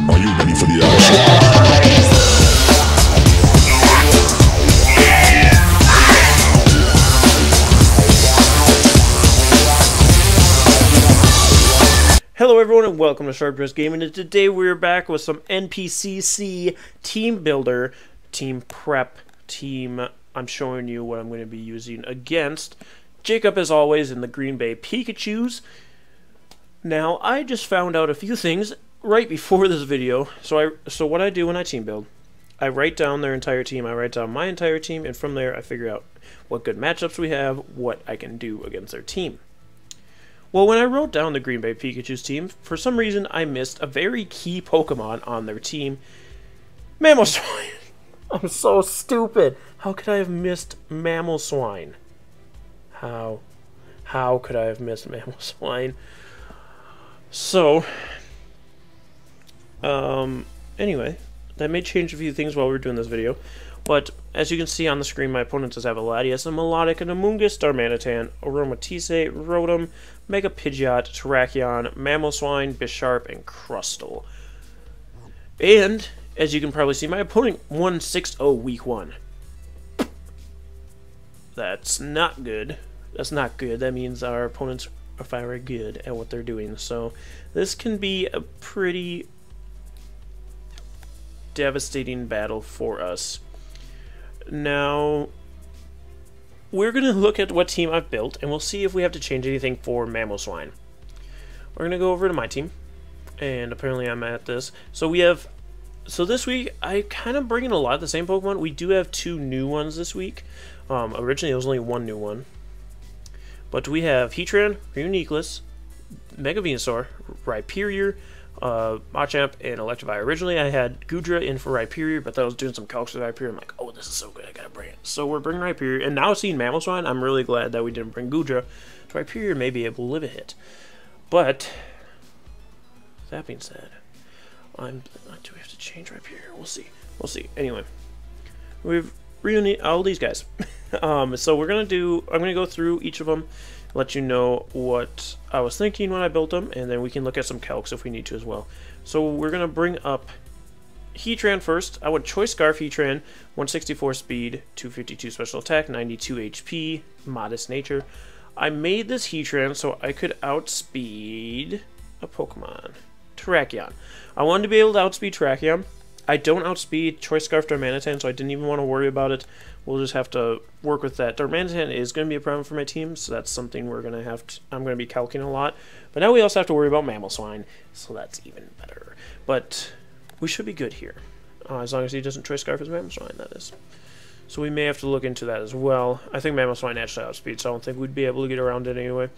Are you ready for the action? Hello everyone and welcome to Sharp Dress Gaming, and today we're back with some NPCC team builder, team prep, team. I'm showing you what I'm going to be using against Jacob as always in the Green Bay Pikachus. Now I just found out a few things right before this video. So what I do when I team build, I write down their entire team, I write down my entire team, and from there I figure out what good matchups we have, what I can do against their team. Well, when I wrote down the Green Bay Pikachus team, for some reason I missed a very key Pokemon on their team, Mamoswine. I'm so stupid. How could I have missed Mamoswine? How could I have missed Mamoswine? So, anyway, that may change a few things while we're doing this video. But, as you can see on the screen, my opponent does have a Latias, a Melodic, an Amoonguss, Darmanitan, Aromatisse, Rotom, Mega Pidgeot, Terrakion, Mamoswine, Bisharp, and Crustle. And, as you can probably see, my opponent won 6-0 week 1. That's not good. That's not good. That means our opponents are very good at what they're doing. So, this can be a pretty devastating battle for us. Now, we're going to look at what team I've built, and we'll see if we have to change anything for Mamoswine. We're going to go over to my team, and apparently I'm at this. So this week, I kind of bring in a lot of the same Pokemon. We do have 2 new ones this week. Originally, there was only 1 new one. But we have Heatran, Reuniclus, Mega Venusaur, Rhyperior, Machamp, and Electivire. Originally, I had Goodra in for Rhyperior, but then I was doing some calcs with Rhyperior. I'm like, oh, this is so good, I gotta bring it. So we're bringing Rhyperior, and now seeing Mamoswine, I'm really glad that we didn't bring Goodra. So Rhyperior may be able to live a hit. But, that being said, do we have to change Rhyperior? We'll see. We'll see. Anyway, we've reunited all these guys. So I'm gonna go through each of them, let you know what I was thinking when I built them, and then we can look at some calcs if we need to as well. So we're going to bring up Heatran first. I would Choice Scarf Heatran, 164 speed, 252 special attack, 92 HP, modest nature. I made this Heatran so I could outspeed a Pokemon, Terrakion. I wanted to be able to outspeed Terrakion. I don't outspeed Choice Scarf Darmanitan, so I didn't even want to worry about it. We'll just have to work with that. Darmanitan is going to be a problem for my team, so that's something I'm going to be calcing a lot. But now we also have to worry about Mamoswine, so that's even better. But we should be good here, as long as he doesn't Choice Scarf his Mamoswine, that is. So we may have to look into that as well. I think Mamoswine actually outspeeds, so I don't think we'd be able to get around it anyway.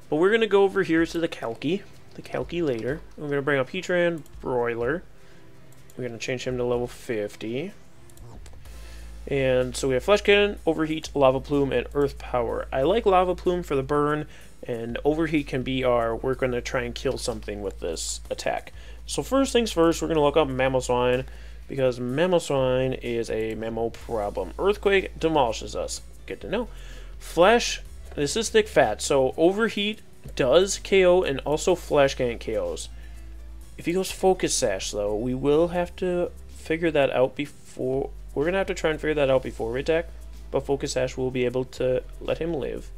But we're going to go over here to the Calculator. We're going to bring up Heatran, Broiler. We're going to change him to level 50. And so we have Flesh Cannon, Overheat, Lava Plume, and Earth Power. I like Lava Plume for the burn, and Overheat can be we're going to try and kill something with this attack. So first things first, we're going to look up Mamoswine, because Mamoswine is a Mamo problem. Earthquake demolishes us. Good to know. Flash, this is thick fat, so Overheat does KO, and also Flash Cannon KOs. If he goes Focus Sash, though, we will have to figure that out before... We're going to have to try and figure that out before we attack, but Focus Sash will be able to let him live,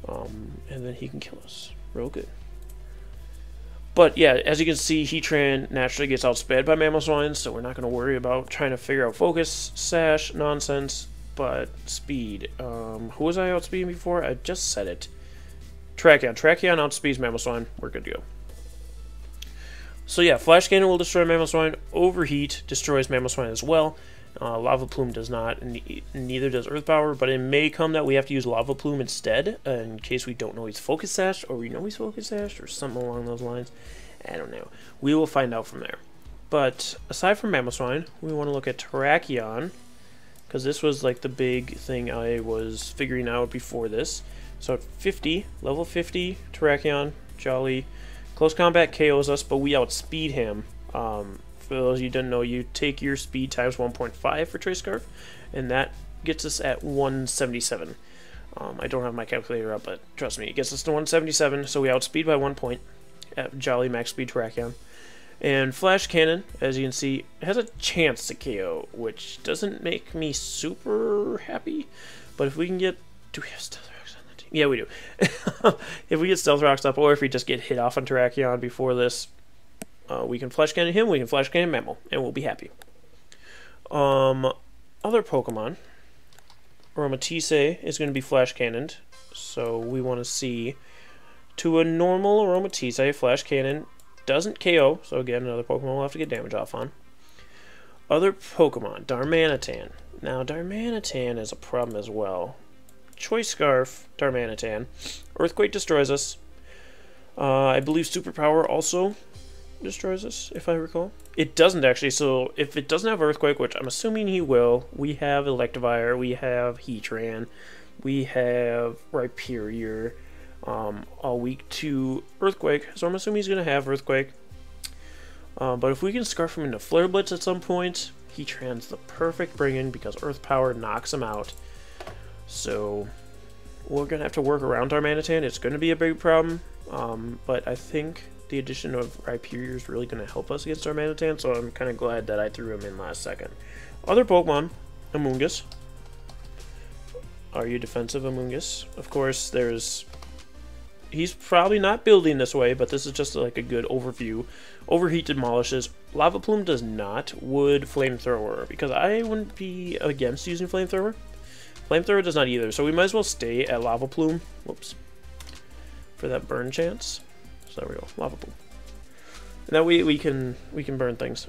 and then he can kill us. Real good. But yeah, as you can see, Heatran naturally gets outsped by Mamoswine, so we're not going to worry about trying to figure out Focus Sash nonsense, but speed. Who was I outspeeding before? I just said it. Terrakion. Terrakion outspeeds Mamoswine. We're good to go. So yeah, Flash Cannon will destroy Mamoswine. Overheat destroys Mamoswine as well. Lava Plume does not, and neither does Earth Power, but it may come that we have to use Lava Plume instead, in case we don't know he's Focus Sash, or we know he's Focus Sash, or something along those lines. I don't know. We will find out from there. But aside from Mamoswine, we want to look at Terrakion, because this was like the big thing I was figuring out before this. So at 50, level 50, Terrakion, Jolly. Close combat KOs us, but we outspeed him. For those of you who didn't know, you take your speed times 1.5 for Choice Scarf, and that gets us at 177. I don't have my calculator up, but trust me, it gets us to 177, so we outspeed by 1 point at Jolly Max Speed Terrakion. And Flash Cannon, as you can see, has a chance to KO, which doesn't make me super happy. But if we can get... Do we have Stealth Rocks on the team? Yeah, we do. If we get Stealth Rocks up, or if we just get hit off on Terrakion before this, we can Flash Cannon him, we can Flash Cannon Mammal, and we'll be happy. Other Pokemon, Aromatisse is going to be Flash Cannoned, so we want to see to a normal Aromatisse, Flash Cannon doesn't KO, so again, another Pokemon we'll have to get damage off on. Other Pokemon, Darmanitan. Now, Darmanitan is a problem as well. Choice Scarf, Darmanitan. Earthquake destroys us. I believe Superpower also destroys us, if I recall. It doesn't actually, so if it doesn't have Earthquake, which I'm assuming he will, we have Electivire, we have Heatran, we have Rhyperior, all weak to Earthquake, so I'm assuming he's going to have Earthquake. But if we can Scarf him into Flare Blitz at some point, Heatran's the perfect bring-in because Earth Power knocks him out. So we're going to have to work around Darmanitan. It's going to be a big problem, but I think the addition of Rhyperior is really going to help us against Darmanitan, so I'm kind of glad that I threw him in last second. Other Pokemon, Amoonguss. Are you defensive, Amoonguss? Of course, he's probably not building this way, but this is just like a good overview. Overheat demolishes. Lava Plume does not. Wood Flamethrower, because I wouldn't be against using Flamethrower. Flamethrower does not either, so we might as well stay at Lava Plume. Whoops. For that burn chance. So there we go, Lava Plume. Now we can burn things.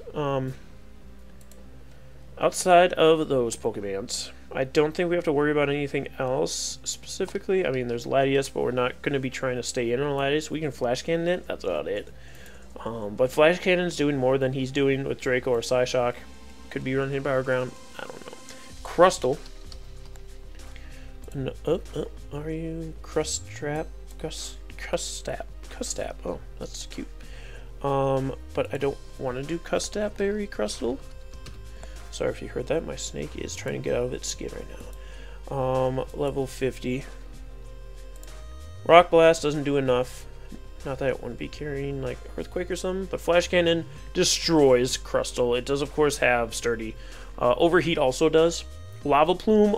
Outside of those Pokemons, I don't think we have to worry about anything else specifically. I mean, there's Latias, but we're not going to be trying to stay in on Latias. We can Flash Cannon it, that's about it. But Flash Cannon's doing more than he's doing with Draco or Psyshock. Could be running Power Ground, I don't know. Crustle. No, are you Crustap? Custap. Oh, that's cute. But I don't want to do Custap Berry Crustle. Sorry if you heard that. My snake is trying to get out of its skin right now. Level 50. Rock Blast doesn't do enough. Not that it wouldn't be carrying like Earthquake or something, but Flash Cannon destroys Crustle. It does, of course, have Sturdy. Overheat also does. Lava Plume.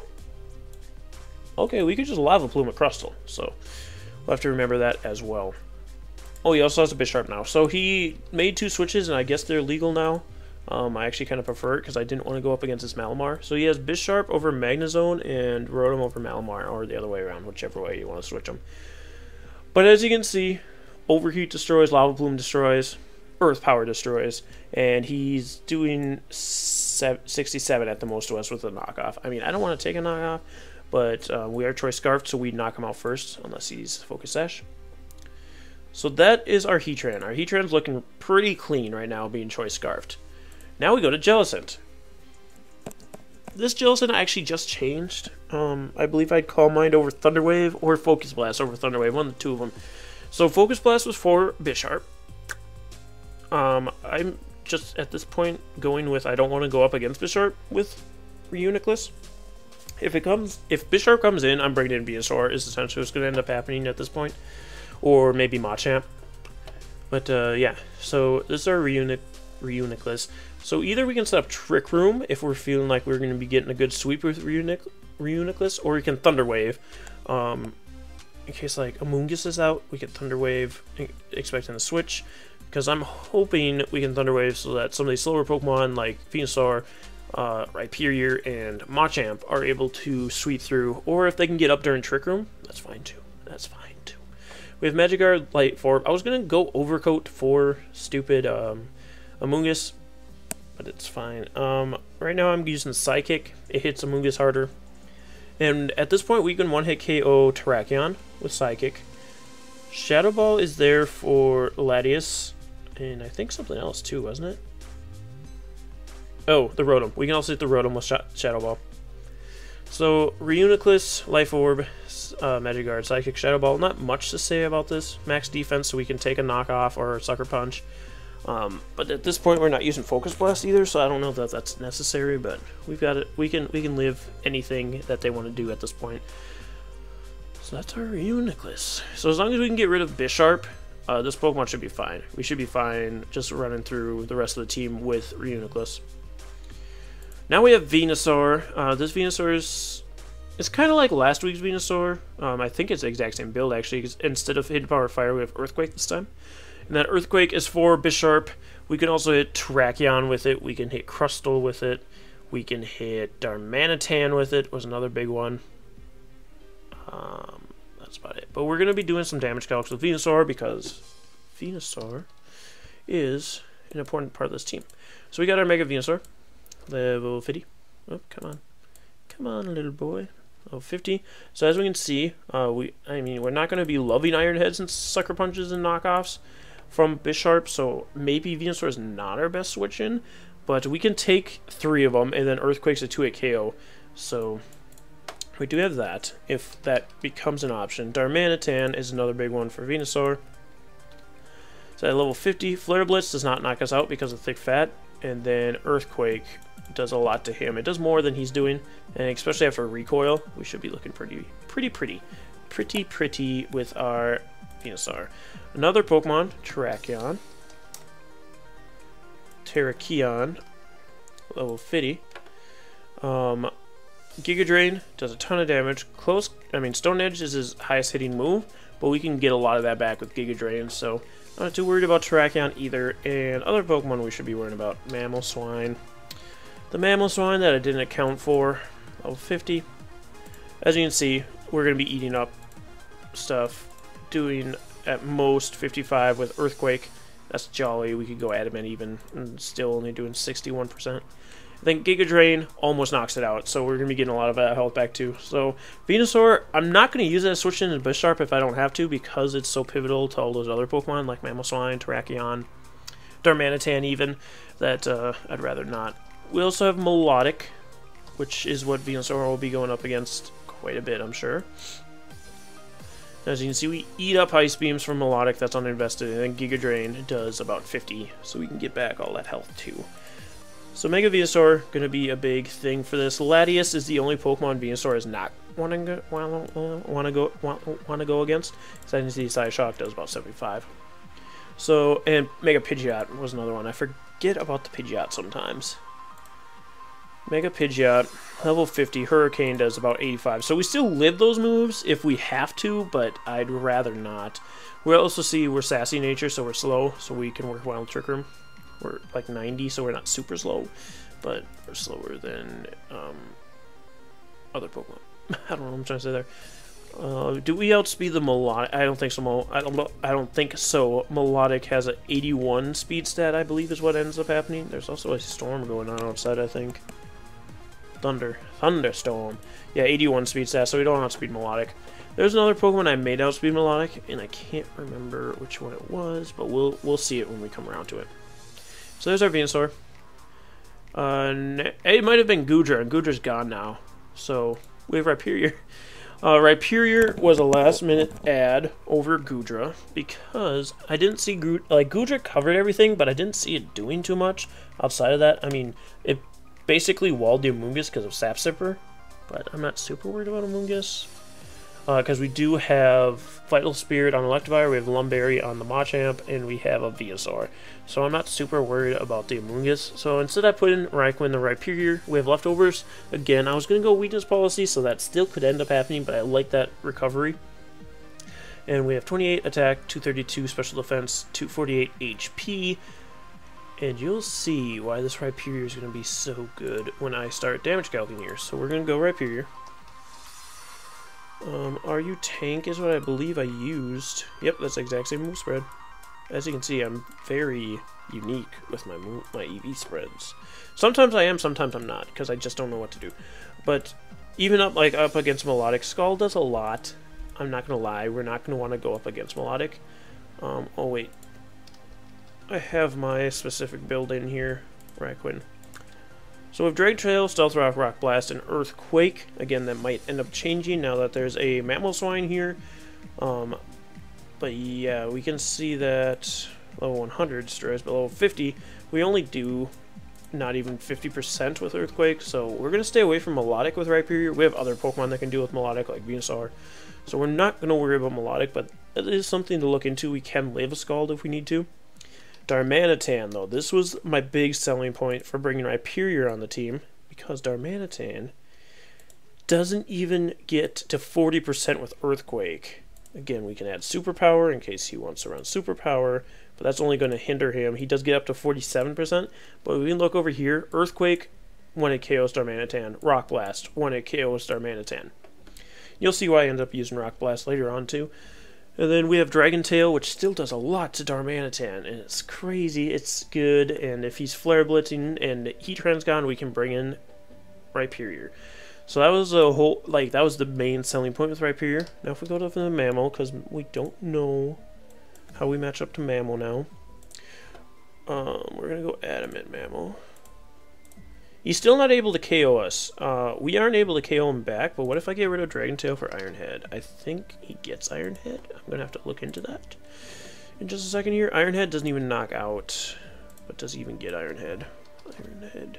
Okay, we could just Lava Plume a Crustle, so we'll have to remember that as well. Oh, he also has a Bisharp now. So he made 2 switches, and I guess they're legal now. I actually kind of prefer it because I didn't want to go up against his Malamar. So he has Bisharp over Magnezone and Rotom over Malamar, or the other way around, whichever way you want to switch them. But as you can see, Overheat destroys, Lava Plume destroys, Earth Power destroys, and he's doing 67 at the most to us with a knockoff. I mean, I don't want to take a knockoff, but we are Choice Scarfed, so we knock him out first, unless he's Focus Sash. So that is our Heatran. Our Heatran's looking pretty clean right now, being Choice Scarfed. Now we go to Jellicent. This Jellicent actually just changed. I believe I'd Calm Mind over Thunder Wave, or Focus Blast over Thunder Wave, one of the two of them. So Focus Blast was for Bisharp. I'm just, at this point, going with I don't want to go up against Bisharp with Reuniclus. If Bisharp comes in, I'm bringing in Venusaur, is essentially what's going to end up happening at this point. Or maybe Machamp. But, yeah. So, this is our Reuniclus. So, either we can set up Trick Room, if we're feeling like we're going to be getting a good sweep with Reuniclus, or we can Thunder Wave. In case, like, Amoonguss is out, we can Thunder Wave, expecting the switch. Because I'm hoping we can Thunder Wave so that some of these slower Pokemon, like Venusaur, Rhyperior, and Machamp, are able to sweep through. Or if they can get up during Trick Room, that's fine too. That's fine too. We have Magikarp, Light Orb. I was going to go Overcoat for stupid Amoonguss, but it's fine. Right now I'm using Psychic. It hits Amoonguss harder. And at this point we can one-hit KO Terrakion with Psychic. Shadow Ball is there for Latias, and I think something else too, wasn't it? Oh, the Rotom. We can also hit the Rotom with Shadow Ball. So, Reuniclus, Life Orb, Magikarp, Psychic, Shadow Ball. Not much to say about this. Max defense, so we can take a knockoff or a Sucker Punch. But at this point, we're not using Focus Blast either, so I don't know if that's necessary. But we've got it. We can live anything that they want to do at this point. So that's our Reuniclus. So as long as we can get rid of Bisharp, this Pokemon should be fine. We should be fine just running through the rest of the team with Reuniclus. Now we have Venusaur. This Venusaur is... It's kind of like last week's Venusaur. I think it's the exact same build, actually. Instead of Hidden Power Fire, we have Earthquake this time. And that Earthquake is for Bisharp. We can also hit Terrakion with it. We can hit Crustle with it. We can hit Darmanitan with it. Was another big one. That's about it. But we're going to be doing some damage calcs with Venusaur because Venusaur is an important part of this team. So we got our Mega Venusaur. Level 50. Oh, come on. Come on, little boy. Level 50. So as we can see, we're not going to be loving Iron Heads and Sucker Punches and knockoffs from Bisharp, so maybe Venusaur is not our best switch in, but we can take 3 of them, and then Earthquake's a 2-hit KO. So we do have that, if that becomes an option. Darmanitan is another big one for Venusaur. So at level 50, Flare Blitz does not knock us out because of Thick Fat, and then Earthquake does a lot to him. It does more than he's doing, and especially after Recoil, we should be looking pretty with our Venusaur. Another Pokemon, Terrakion, level 50. Giga Drain does a ton of damage. Stone Edge is his highest hitting move, but we can get a lot of that back with Giga Drain, so I'm not too worried about Terrakion either. And other Pokemon we should be worrying about, Mamoswine. The Mamoswine that I didn't account for, level 50. As you can see, we're going to be eating up stuff, doing at most 55 with Earthquake. That's jolly. We could go Adamant even, and still only doing 61%. I think Giga Drain almost knocks it out, so we're going to be getting a lot of that health back too. So Venusaur, I'm not going to use it as switch into Bisharp if I don't have to, because it's so pivotal to all those other Pokemon like Mamoswine, Terrakion, Darmanitan even, that I'd rather not. We also have Melodic, which is what Venusaur will be going up against quite a bit, I'm sure. As you can see, we eat up Ice Beams from Melodic, that's uninvested, and then Giga Drain does about 50, so we can get back all that health too. So Mega Venusaur, going to be a big thing for this. Latias is the only Pokemon Venusaur is not want to go against, because I can see Psyshock does about 75. So, and Mega Pidgeot was another one. I forget about the Pidgeot sometimes. Mega Pidgeot, level 50, Hurricane does about 85. So we still live those moves if we have to, but I'd rather not. We'll also see we're Sassy Nature, so we're slow, so we can work Wild Trick Room. We're like 90, so we're not super slow, but we're slower than other Pokemon. I don't know what I'm trying to say there. Do we outspeed the Melodic? I don't think so. I don't think so. Melodic has an 81 speed stat, I believe, is what ends up happening. There's also a storm going on outside, I think. Thunderstorm. Yeah, 81 speed stat, so we don't outspeed Melodic. There's another Pokemon I made outspeed Melodic, and I can't remember which one it was, but we'll see it when we come around to it. So there's our Venusaur. It might have been Goodra, and Goodra's gone now. So we have Rhyperior. Rhyperior was a last-minute add over Goodra because I didn't see Goodra covered everything, but I didn't see it doing too much outside of that. I mean, it basically walled the Amoonguss because of Sap Sipper, but I'm not super worried about Amoonguss because we do have Vital Spirit on Electivire, we have Lumberry on the Machamp, and we have a Venusaur. So I'm not super worried about the Amoonguss. So instead I put in Raikou, the Rhyperior. We have leftovers. Again, I was going to go Weakness Policy, so that still could end up happening, but I like that recovery. And we have 28 attack, 232 special defense, 248 HP. And you'll see why this Rhyperior is going to be so good when I start damage calcing here. So we're going to go Rhyperior. RU Tank is what I believe I used. Yep, that's the exact same move spread. As you can see, I'm very unique with my EV spreads. Sometimes I am, sometimes I'm not, because I just don't know what to do. But even up against Melodic, Skull does a lot. I'm not gonna lie, we're not gonna want to go up against Melodic. Oh wait, I have my specific build in here, Raikou. So with Drag Trail, Stealth Rock, Rock Blast, and Earthquake. Again, that might end up changing now that there's a Mamoswine here. But yeah, we can see that level 100 destroys, but level 50, we only do not even 50% with Earthquake. So we're going to stay away from Melodic with Rhyperior. We have other Pokemon that can deal with Melodic, like Venusaur. So we're not going to worry about Melodic, but it is something to look into. We can live a Scald if we need to. Darmanitan, though, this was my big selling point for bringing Rhyperior on the team, because Darmanitan doesn't even get to 40% with Earthquake. Again, we can add Superpower in case he wants to run Superpower, but that's only going to hinder him. He does get up to 47%, but we can look over here. Earthquake, when it KOs Darmanitan. Rock Blast, when it KOs Darmanitan. You'll see why I end up using Rock Blast later on, too. And then we have Dragon Tail, which still does a lot to Darmanitan, and it's crazy, it's good, and if he's Flare Blitzing and Heatran's gone, we can bring in Rhyperior. So that was a whole, like, that was the main selling point with Rhyperior. Now if we go to the Mammal, because we don't know how we match up to Mammal now. We're going to go Adamant Mammal. He's still not able to KO us. We aren't able to KO him back, but what if I get rid of Dragon Tail for Iron Head? I think he gets Iron Head. I'm going to have to look into that in just a second here. Iron Head doesn't even knock out, but does he even get Iron Head? Iron Head.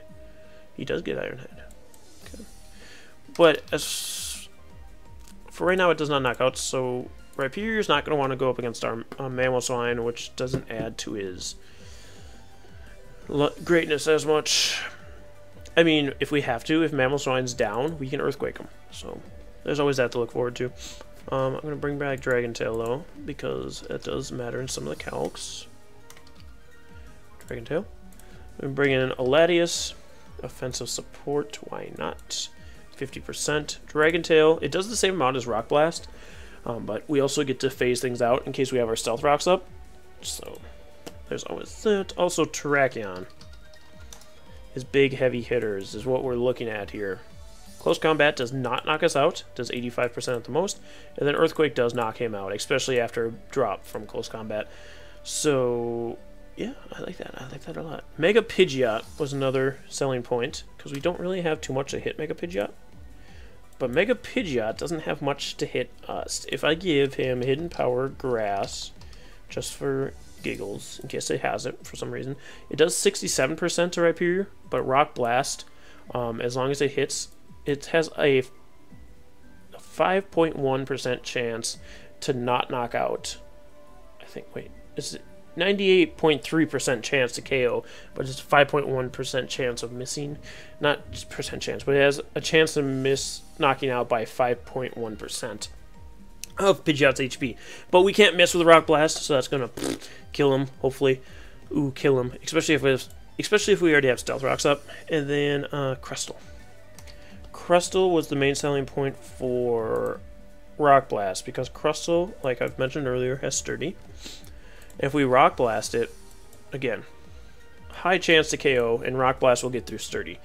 He does get Iron Head. Okay. But as for right now, it does not knock out, so Rhyperior is not going to want to go up against our Mamoswine, which doesn't add to his greatness as much. I mean, if we have to, if Mamoswine's down, we can Earthquake him. So there's always that to look forward to. I'm going to bring back Dragon Tail, though, because it does matter in some of the calcs. Dragon Tail. I'm going to bring in Aladius. Offensive support, why not? 50%. Dragon Tail, it does the same amount as Rock Blast, but we also get to phase things out in case we have our Stealth Rocks up. So there's always that. Also, Terrakion. His big heavy hitters is what we're looking at here. Close Combat does not knock us out, does 85% at the most, and then Earthquake does knock him out, especially after a drop from Close Combat. So yeah, I like that. I like that a lot. Mega Pidgeot was another selling point, because we don't really have too much to hit Mega Pidgeot. But Mega Pidgeot doesn't have much to hit us. If I give him Hidden Power Grass, just for giggles, in case it has it for some reason, it does 67% to Rhyperior, but Rock Blast, as long as it hits, it has a 5.1% chance to not knock out. I think, wait, is it 98.3% chance to KO, but it's a 5.1% chance of missing. Not just percent chance, but it has a chance to miss knocking out by 5.1% of Pidgeot's HP. But we can't miss with a Rock Blast, so that's gonna kill him, hopefully. Ooh, kill him. Especially if we already have Stealth Rocks up. And then Crustle. Crustle was the main selling point for Rock Blast, because Crustle, like I've mentioned earlier, has Sturdy. If we Rock Blast it, again, high chance to KO, and Rock Blast will get through Sturdy.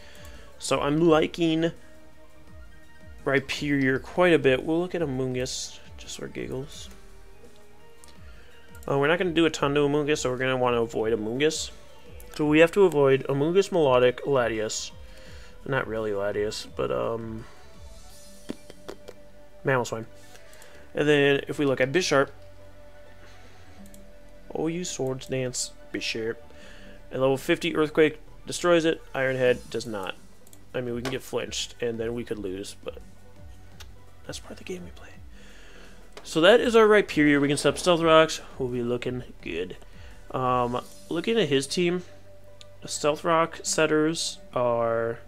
So I'm liking Rhyperior quite a bit. We'll look at Amoonguss, just for giggles. We're not going to do a ton to Amoonguss, so we're going to want to avoid Amoonguss. So we have to avoid Amoonguss, Melodic, Latias. Not really Latias, but Mamoswine. And then if we look at Bisharp, oh, you Swords Dance, Bisharp. At level 50, Earthquake destroys it. Iron Head does not. I mean, we can get flinched, and then we could lose, but that's part of the game we play. So that is our Rhyperior. We can set up Stealth Rocks. We'll be looking good. Looking at his team, the Stealth Rock setters are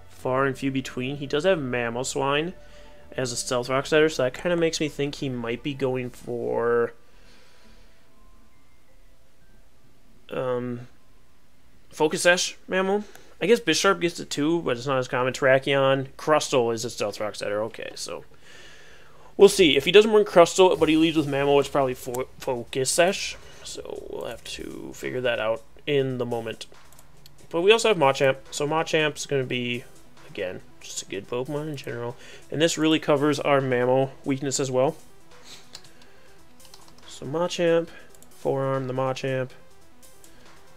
far and few between. He does have Mamoswine as a Stealth Rock setter, so that kind of makes me think he might be going for Focus Sash Mammal. I guess Bisharp gets it too, but it's not as common. Terrakion, Crustle is a Stealth Rock setter. Okay, so we'll see. If he doesn't bring Crustle, but he leads with Mammal, it's probably Focus Sash. So we'll have to figure that out in the moment. But we also have Machamp. So Machamp's going to be, again, just a good Pokemon in general. And this really covers our Mammal weakness as well. So Machamp, Forearm, the Machamp.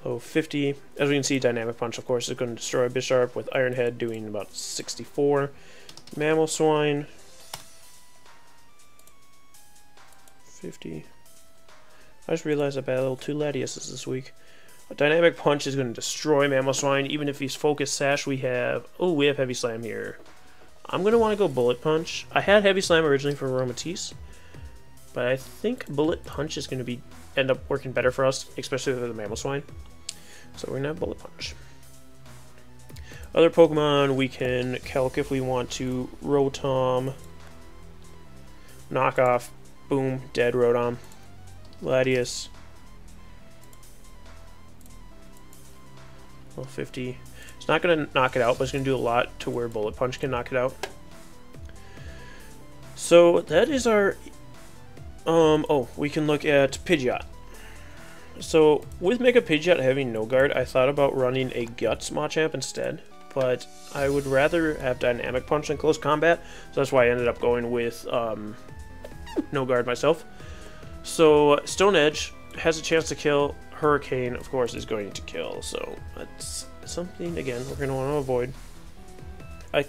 Oh, 50. As we can see, Dynamic Punch, of course, is going to destroy Bisharp, with Iron Head doing about 64. Mamoswine, 50. I just realized I battled 2 Latiases this week. A Dynamic Punch is going to destroy Mamoswine. Even if he's Focus Sash, we have... Oh, we have Heavy Slam here. I'm going to want to go Bullet Punch. I had Heavy Slam originally for Aromatisse, But I think Bullet Punch is going to end up working better for us, especially with the Mammal Swine. So we're going to have Bullet Punch. Other Pokemon we can calc if we want to. Rotom. Knockoff. Boom. Dead Rotom. Latias. Level 50. It's not going to knock it out, but it's going to do a lot to where Bullet Punch can knock it out. So that is our... oh, we can look at Pidgeot. So with Mega Pidgeot having no guard, I thought about running a Guts Machamp instead, but I would rather have Dynamic Punch in close combat, so that's why I ended up going with no guard myself. So Stone Edge has a chance to kill. Hurricane, of course, is going to kill, so that's something, again, we're going to want to avoid. I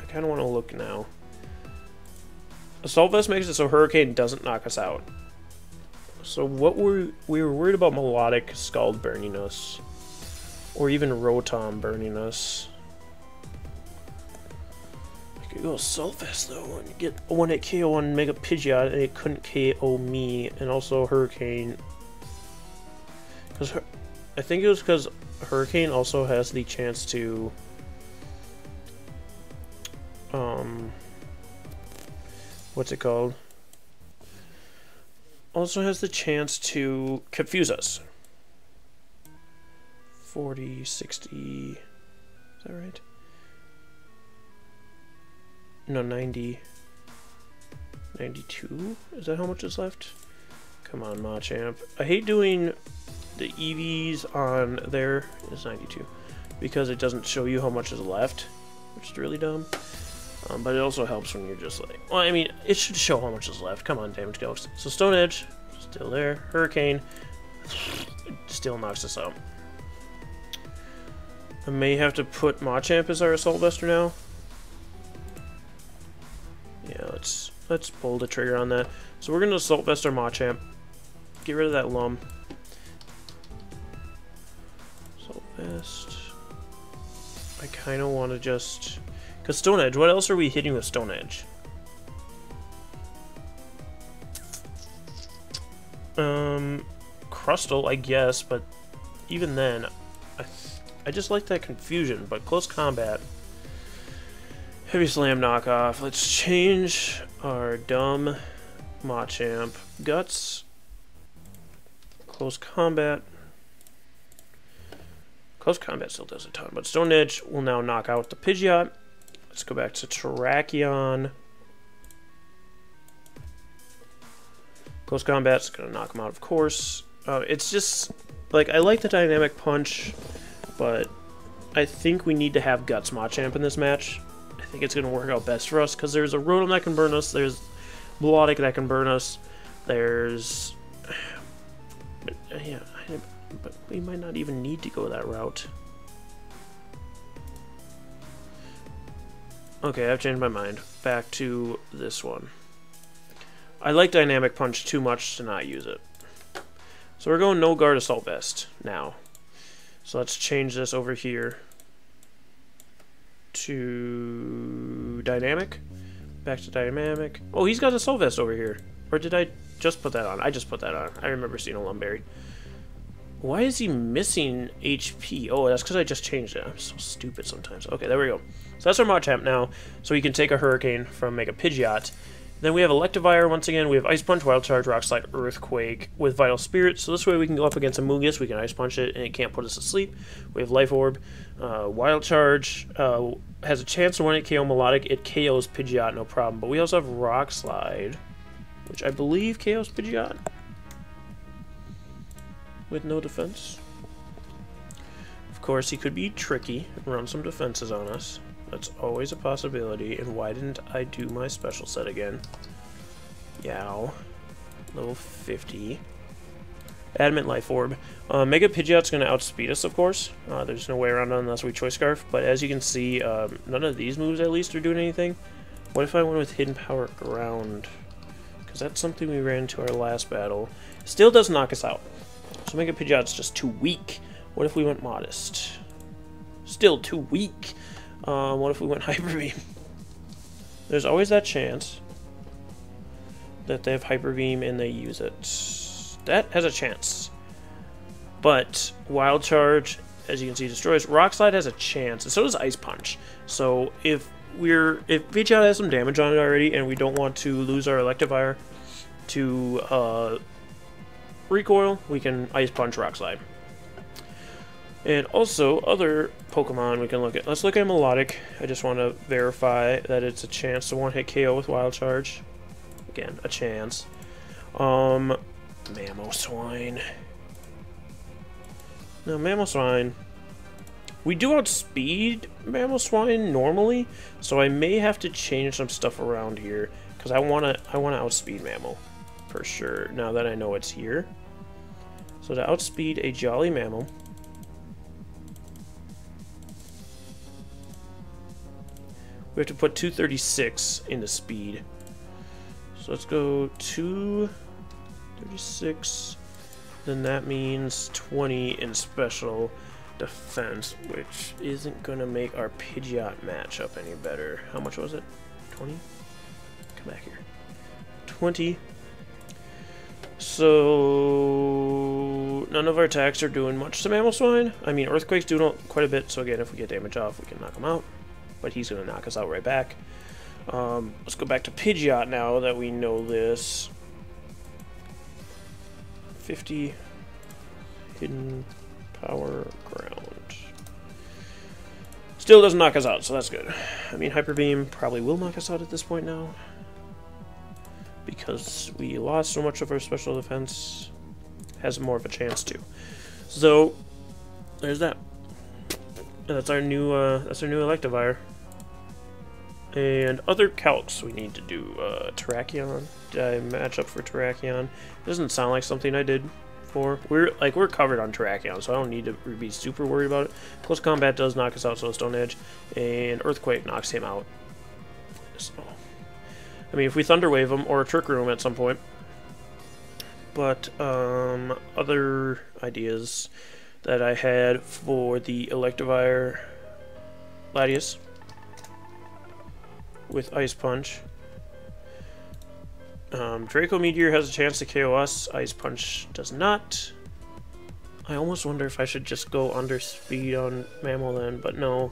kind of want to look now. Assault Vest makes it so Hurricane doesn't knock us out. So what we were worried about Melodic Scald burning us, or even Rotom burning us. I could go Assault Vest though and get a 1-hit KO on Mega Pidgeot, and it couldn't KO me, and also Hurricane. Because I think it was because Hurricane also has the chance to what's it called? Also has the chance to confuse us. 40, 60, is that right? No, 90. 92? Is that how much is left? Come on, Machamp. I hate doing the EVs on there. It's 92. Because it doesn't show you how much is left, which is really dumb. But it also helps when you're just like... Well, I mean, it should show how much is left. Come on, Damage Ghost. So Stone Edge, still there. Hurricane, still knocks us out. I may have to put Machamp as our Assault Vester now. Yeah, let's pull the trigger on that. So we're going to Assault Vest our Machamp. Get rid of that Lum. Assault Vest. I kind of want to just... Because Stone Edge, what else are we hitting with Stone Edge? Crustle, I guess, but even then, I just like that confusion, but close combat. Heavy Slam knockoff. Let's change our dumb Machamp. Guts. Close combat. Close combat still does a ton, but Stone Edge will now knock out the Pidgeot. Let's go back to Terrakion. Close combat's gonna knock him out, of course. It's just, like, I like the Dynamic Punch, but I think we need to have Guts Machamp in this match. I think it's gonna work out best for us, because there's a Rotom that can burn us, there's Melodic that can burn us, there's... But, yeah, but we might not even need to go that route. Okay, I've changed my mind. Back to this one. I like Dynamic Punch too much to not use it. So we're going No Guard Assault Vest now. So let's change this over here to Dynamic. Back to Dynamic. Oh, he's got Assault Vest over here. Or did I just put that on? I just put that on. I remember seeing a Lumberry. Why is he missing HP? Oh, that's because I just changed it. I'm so stupid sometimes. Okay, there we go. So that's our Machamp now. So we can take a Hurricane from Mega Pidgeot. Then we have Electivire once again. We have Ice Punch, Wild Charge, Rock Slide, Earthquake with Vital Spirit. So this way we can go up against a Mungus. We can Ice Punch it and it can't put us to sleep. We have Life Orb. Wild Charge has a chance to 1-hit KO Melodic. It KOs Pidgeot, no problem. But we also have Rock Slide, which I believe KOs Pidgeot with no defense. Of course, he could be tricky and run some defenses on us. That's always a possibility. And why didn't I do my special set again? Yow. Level 50. Adamant Life Orb. Mega Pidgeot's going to outspeed us, of course. There's no way around it unless we Choice Scarf. But as you can see, none of these moves, at least, are doing anything. What if I went with Hidden Power Ground? Because that's something we ran into our last battle. Still does knock us out. So Mega Pidgeot's just too weak. What if we went Modest? Still too weak. What if we went Hyper Beam? There's always that chance. that they have Hyper Beam and they use it. That has a chance. But Wild Charge, as you can see, destroys. Rock Slide has a chance, and so does Ice Punch. So if Pikachus has some damage on it already, and we don't want to lose our Electivire to recoil, we can Ice Punch, Rock Slide. And also, other Pokemon we can look at. Let's look at Melodic. I just want to verify that it's a chance to one-hit KO with Wild Charge. Again, a chance. Mamoswine. Now, Mamoswine, we do outspeed Mamoswine normally, so I may have to change some stuff around here because I wanna outspeed Mammal for sure. Now that I know it's here, so to outspeed a Jolly Mammal, we have to put 236 into speed. So let's go 236. Then that means 20 in special defense, which isn't going to make our Pidgeot matchup any better. How much was it? 20? Come back here. 20. So none of our attacks are doing much to Mamoswine. I mean, Earthquake's doing quite a bit, so again, if we get damage off, we can knock him out. But he's going to knock us out right back. Let's go back to Pidgeot now that we know this. 50 hidden power ground. Still doesn't knock us out, so that's good. I mean, Hyper Beam probably will knock us out at this point now, because we lost so much of our special defense. Has more of a chance to. So there's that. That's our new Electivire. And other calcs we need to do. Terrakion. Did I match up for Terrakion? It doesn't sound like something I did for. We're covered on Terrakion, so I don't need to be super worried about it. Close combat does knock us out, so Stone Edge, and Earthquake knocks him out. So, I mean, if we Thunder Wave him or Trick Room at some point. But other ideas that I had for the Electivire Latias with Ice Punch. Draco Meteor has a chance to KO us. Ice Punch does not. I almost wonder if I should just go under speed on Mammal then, but no.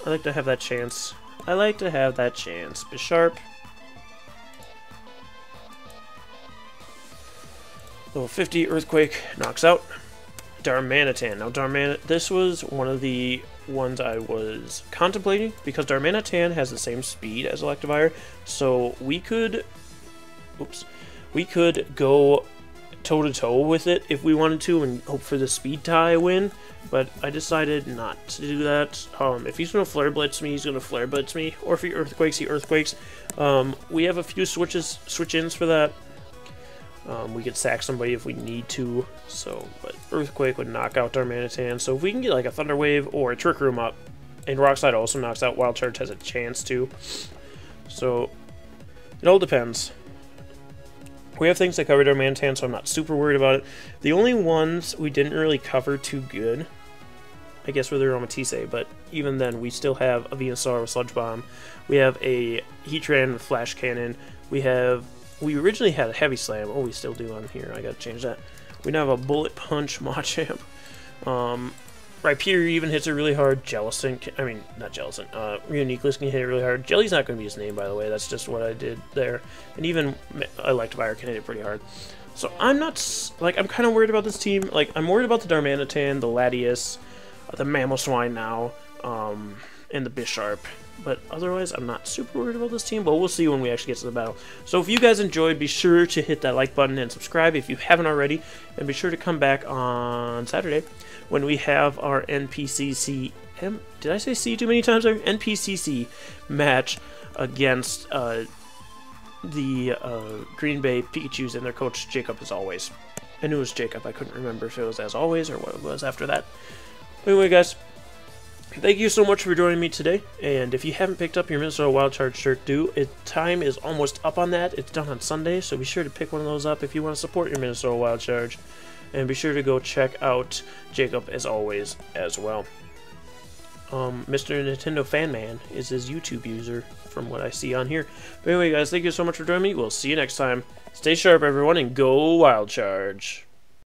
I like to have that chance. I like to have that chance. Bisharp. Level 50 Earthquake knocks out. Darmanitan. Now, this was one of the ones I was contemplating because Darmanitan has the same speed as Electivire, so we could go toe-to-toe with it if we wanted to and hope for the speed tie win, but I decided not to do that. If he's going to Flare Blitz me, he's going to Flare Blitz me, or if he Earthquakes, he Earthquakes. We have a few switch-ins for that. We could sack somebody if we need to, but Earthquake would knock out Darmanitan, so if we can get like a Thunder Wave or a Trick Room up, and Rock Slide also knocks out, Wild Charge has a chance to, so it all depends. We have things that cover Darmanitan, so I'm not super worried about it. The only ones we didn't really cover too good, I guess, were the Aromatisse, but even then, we still have a Venusaur with Sludge Bomb. We have a Heatran with Flash Cannon. We originally had a Heavy Slam. Oh, we still do on here. I gotta change that. We now have a Bullet Punch Machamp. Rhyperior even hits it really hard. Uniqueless can hit it really hard. Jelly's not going to be his name, by the way. That's just what I did there. And even Electivire can hit it pretty hard. So I'm not, I'm kind of worried about this team. I'm worried about the Darmanitan, the Latias, the Mamoswine now, and the Bisharp. But otherwise, I'm not super worried about this team, but we'll see when we actually get to the battle. So if you guys enjoyed, be sure to hit that like button and subscribe if you haven't already, and be sure to come back on Saturday when we have our NPCC, did I say C too many times there? NPCC match against the Green Bay Pikachus and their coach, Jacob, as always. I knew it was Jacob. I couldn't remember if it was as always or what it was after that. Anyway, guys. Thank you so much for joining me today, and if you haven't picked up your Minnesota Wild Charge shirt, time is almost up on that. It's done on Sunday, so be sure to pick one of those up if you want to support your Minnesota Wild Charge, and be sure to go check out Jacob as always as well. Mr. Nintendo Fan Man is his YouTube user from what I see on here. But anyway, guys, thank you so much for joining me. We'll see you next time. Stay sharp, everyone, and go Wild Charge.